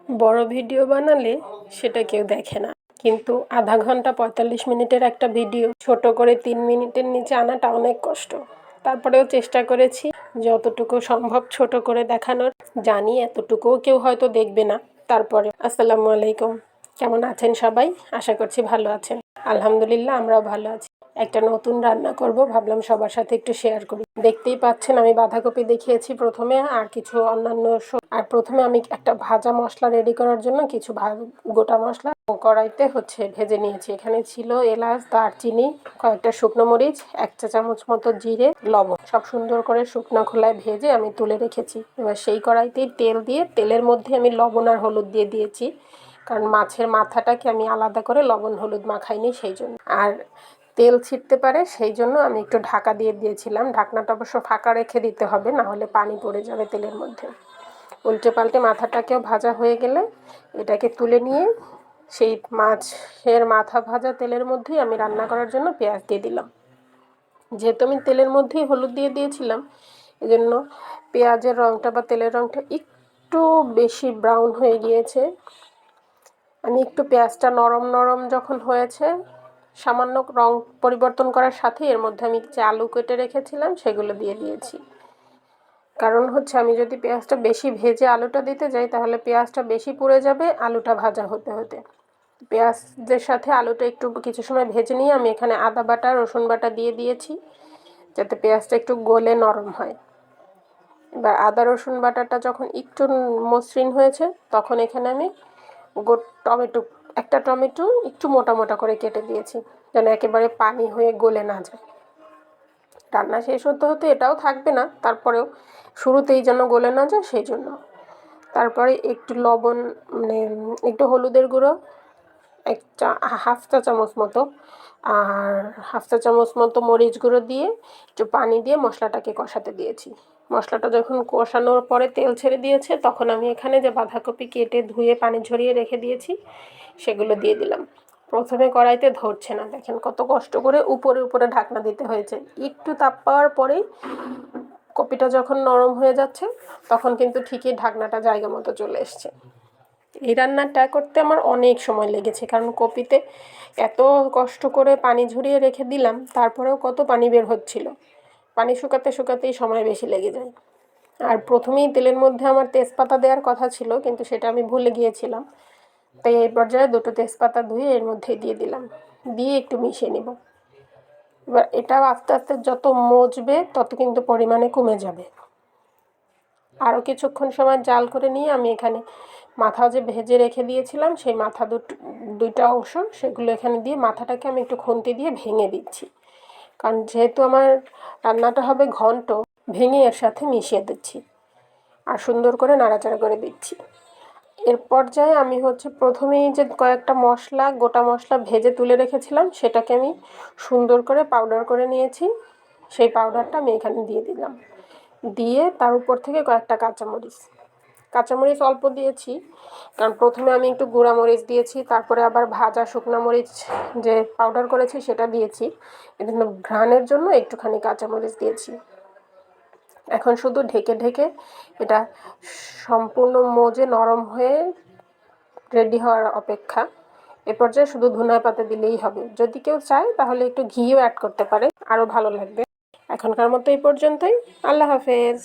বড় ভিডিও বানালে সেটা কেউ দেখে না, কিন্তু আধা ঘন্টা ৪৫ মিনিটের একটা ভিডিও ছোট করে ৩ মিনিটের নিচে আনাটা অনেক কষ্ট। তারপরেও চেষ্টা করেছি যতটুকু সম্ভব ছোট করে দেখানোর। জানি এতটুকুও কেউ হয়তো দেখবে না, তারপরে। আসসালামু আলাইকুম, কেমন আছেন সবাই? আশা করছি ভালো আছেন। আলহামদুলিল্লাহ, আমরাও ভালো আছি। একটা নতুন রান্না করব, ভাবলাম সবার সাথে একটু শেয়ার করি। দেখতেই পাচ্ছেন আমি বাঁধাকপি দেখিয়েছি প্রথমে, আর কিছু অন্যান্য আর প্রথমে আমি একটা ভাজা মশলা রেডি করার জন্য কিছু গোটা মশলা কড়াইতে ভেজে নিয়েছি। এখানে ছিল এলাচ, দারচিনি, কয়েকটা শুকনো মরিচ, 1 চা চামচ মতো জিরে, লবণ, সব সুন্দর করে শুকনো খোলায় ভেজে আমি তুলে রেখেছি। এবার সেই কড়াইতেই তেল দিয়ে তেলের মধ্যে আমি লবণ আর হলুদ দিয়ে দিয়েছি, কারণ মাছের মাথাটাকে আমি আলাদা করে লবণ হলুদ মাখাইনি, সেই জন্য। আর তেল ছিটতে পারে সেই জন্য আমি একটু ঢাকা দিয়ে দিয়েছিলাম। ঢাকনাটা অবশ্য ফাঁকা রেখে দিতে হবে, না হলে পানি পড়ে যাবে তেলের মধ্যে। উল্টে পাল্টে মাথাটাকেও ভাজা হয়ে গেলে এটাকে তুলে নিয়ে সেই মাছের মাথা ভাজা তেলের মধ্যেই আমি রান্না করার জন্য পেঁয়াজ দিয়ে দিলাম। যেহেতু আমি তেলের মধ্যেই হলুদ দিয়ে দিয়েছিলাম, এই জন্য পেঁয়াজের রঙটা বা তেলের রঙটা একটু বেশি ব্রাউন হয়ে গিয়েছে। আমি একটু পেঁয়াজটা নরম নরম যখন হয়েছে, সামান্য রং পরিবর্তন করার সাথে এর মধ্যে আমি যে আলু কেটে রেখেছিলাম সেগুলো দিয়ে দিয়েছি। কারণ আমি যদি পেঁয়াজটা বেশি ভেজে আলুটা দিতে যাই, তাহলে পেঁয়াজটা বেশি পুড়ে যাবে আলুটা ভাজা হতে হতে। পেঁয়াজের সাথে আলুটা একটু কিছু সময় ভেজে নিয়ে আমি এখানে আদা বাটা, রসুন বাটা দিয়ে দিয়েছি, যাতে পেঁয়াজটা একটু গলে নরম হয়। এবার আদা রসুন বাটাটা যখন একটু মসৃণ হয়েছে, তখন এখানে আমি একটা টমেটো একটু মোটা মোটা করে কেটে দিয়েছি, যেন একেবারে পানি হয়ে গলে না যায়। রান্না শেষ হতে হতে এটাও থাকবে না, তারপরেও শুরুতেই যেন গলে না যায় সেই জন্য। তারপরে একটু লবণ, একটু হলুদের গুঁড়ো, হাফ চা চামচ মতো, আর হাফ চা চামচ মতো মরিচ গুঁড়ো দিয়ে একটু পানি দিয়ে মশলাটাকে কষাতে দিয়েছি। মশলাটা যখন কষানোর পরে তেল ছেড়ে দিয়েছে, তখন আমি এখানে যে বাঁধাকপি কেটে ধুয়ে পানি ঝরিয়ে রেখে দিয়েছি সেগুলো দিয়ে দিলাম। প্রথমে কড়াইতে ধরছে না, দেখেন কত কষ্ট করে উপরে উপরে ঢাকনা দিতে হয়েছে। একটু তাপ পাওয়ার পরেই কপিটা যখন নরম হয়ে যাচ্ছে, তখন কিন্তু ঠিকই ঢাকনাটা জায়গা মতো চলে এসছে। এই রান্নাটা করতে আমার অনেক সময় লেগেছে, কারণ কপিতে এত কষ্ট করে পানি ঝরিয়ে রেখে দিলাম, তারপরেও কত পানি বের হচ্ছিল। পানি শুকাতে শুকাতেই সময় বেশি লেগে যায়। আর প্রথমেই তেলের মধ্যে আমার তেজপাতা দেওয়ার কথা ছিল, কিন্তু সেটা আমি ভুলে গিয়েছিলাম। তাই এই পর্যায়ে 2টো তেজপাতা ধুয়ে এর মধ্যে দিয়ে দিলাম, দিয়ে একটু মিশিয়ে নেব। এবার এটাও আস্তে আস্তে যত মজবে তত কিন্তু পরিমাণে কমে যাবে। আরও কিছুক্ষণ সময় জাল করে নিয়ে আমি এখানে মাথা যে ভেজে রেখে দিয়েছিলাম, সেই মাথা দুইটা অংশ সেগুলো এখানে দিয়ে মাথাটাকে আমি একটু খুন্তি দিয়ে ভেঙে দিচ্ছি, কারণ যেহেতু আমার রান্নাটা হবে ঘন্ট, ভেঙে এর সাথে মিশিয়ে দিচ্ছি আর সুন্দর করে নাড়াচাড়া করে দিচ্ছি। এর পর্যায়ে আমি প্রথমেই যে কয়েকটা গোটা মশলা ভেজে তুলে রেখেছিলাম, সেটাকে আমি সুন্দর করে পাউডার করে নিয়েছি। সেই পাউডারটা আমি এখানে দিয়ে দিলাম, দিয়ে তার উপর থেকে কয়েকটা কাঁচামরিচ অল্প দিয়েছি, কারণ প্রথমে আমি একটু গুঁড়া মরিচ দিয়েছি, তারপরে আবার ভাজা শুকনো মরিচ যে পাউডার করেছি সেটা দিয়েছি। এজন্য ঘ্রাণের জন্য একটুখানি কাঁচামরিচ দিয়েছি। এখন শুধু ঢেকে ঢেকে এটা সম্পূর্ণ মজে নরম হয়ে রেডি হওয়ার অপেক্ষা। এ পর্যায়ে শুধু ধনিয়া পাতা দিলেই হবে। যদি কেউ চায় তাহলে একটু ঘিও অ্যাড করতে পারে, আরও ভালো লাগবে। এখনকার মতো এই পর্যন্তই। আল্লাহ হাফেজ।